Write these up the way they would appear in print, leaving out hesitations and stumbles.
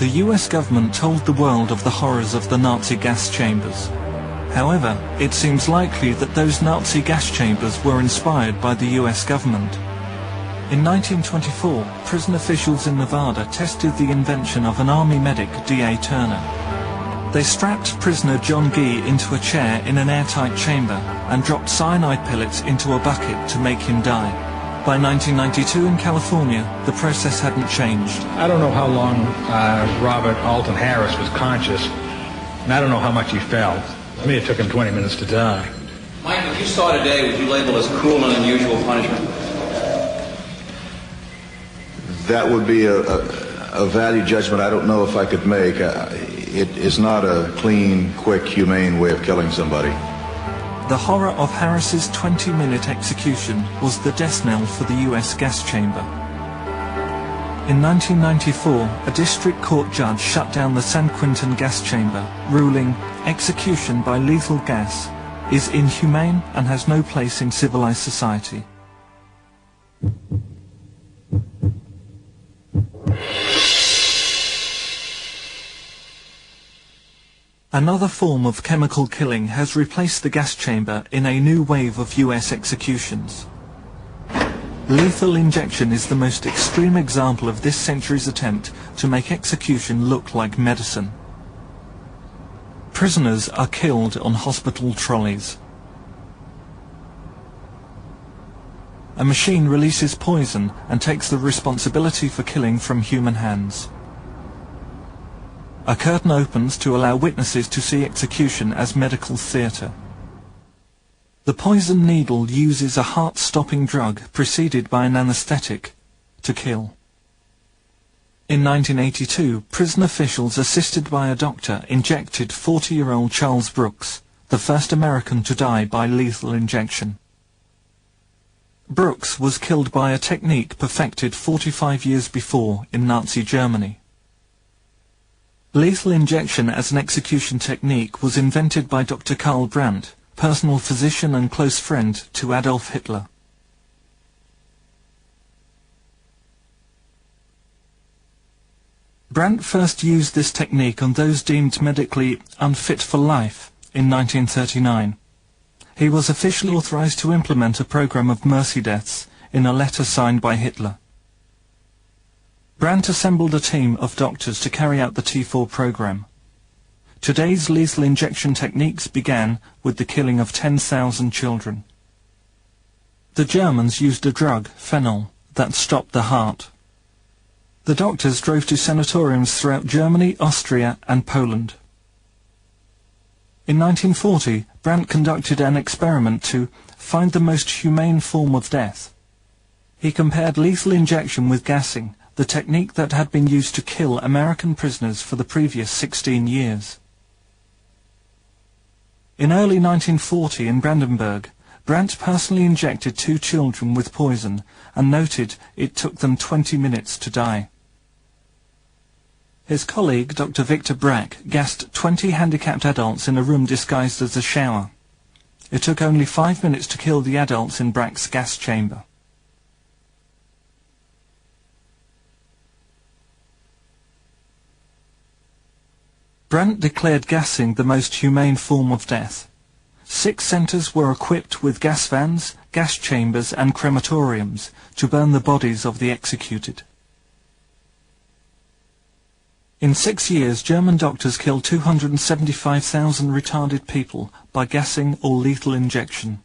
The US government told the world of the horrors of the Nazi gas chambers. However, it seems likely that those Nazi gas chambers were inspired by the US government. In 1924, prison officials in Nevada tested the invention of an army medic, D.A. Turner. They strapped prisoner John Gee into a chair in an airtight chamber and dropped cyanide pellets into a bucket to make him die. By 1992 in California, the process hadn't changed. I don't know how long Robert Alton Harris was conscious, and I don't know how much he felt. To me, it took him 20 minutes to die. Mike, if you saw today, would you label as cruel and unusual punishment? That would be a value judgment I don't know if I could make. It is not a clean, quick, humane way of killing somebody. The horror of Harris's 20-minute execution was the death knell for the US gas chamber. In 1994, a district court judge shut down the San Quentin gas chamber, ruling execution by lethal gas is inhumane and has no place in civilized society. Another form of chemical killing has replaced the gas chamber in a new wave of US executions. Lethal injection is the most extreme example of this century's attempt to make execution look like medicine. Prisoners are killed on hospital trolleys. A machine releases poison and takes the responsibility for killing from human hands. A curtain opens to allow witnesses to see execution as medical theatre. The poison needle uses a heart-stopping drug preceded by an anesthetic to kill. In 1982, prison officials assisted by a doctor injected 40-year-old Charles Brooks, the first American to die by lethal injection. Brooks was killed by a technique perfected 45 years before in Nazi Germany. Lethal injection as an execution technique was invented by Dr. Karl Brandt, personal physician and close friend to Adolf Hitler. Brandt first used this technique on those deemed medically unfit for life in 1939. He was officially authorized to implement a program of mercy deaths in a letter signed by Hitler. Brandt assembled a team of doctors to carry out the T4 program. Today's lethal injection techniques began with the killing of 10,000 children. The Germans used a drug, phenol, that stopped the heart. The doctors drove to sanatoriums throughout Germany, Austria, and Poland. In 1940, Brandt conducted an experiment to find the most humane form of death. He compared lethal injection with gassing, the technique that had been used to kill American prisoners for the previous 16 years. In early 1940 in Brandenburg, Brandt personally injected 2 children with poison and noted it took them 20 minutes to die. His colleague, Dr. Victor Brack, gassed 20 handicapped adults in a room disguised as a shower. It took only 5 minutes to kill the adults in Brack's gas chamber. Brandt declared gassing the most humane form of death. 6 centers were equipped with gas vans, gas chambers and crematoriums to burn the bodies of the executed. In 6 years, German doctors killed 275,000 retarded people by gassing or lethal injection.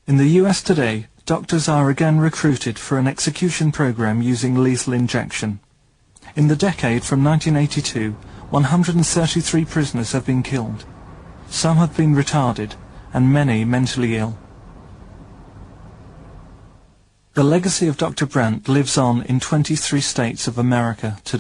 In the US today, doctors are again recruited for an execution program using lethal injection. In the decade from 1982, 133 prisoners have been killed. Some have been retarded, and many mentally ill. The legacy of Dr. Brandt lives on in 23 states of America today.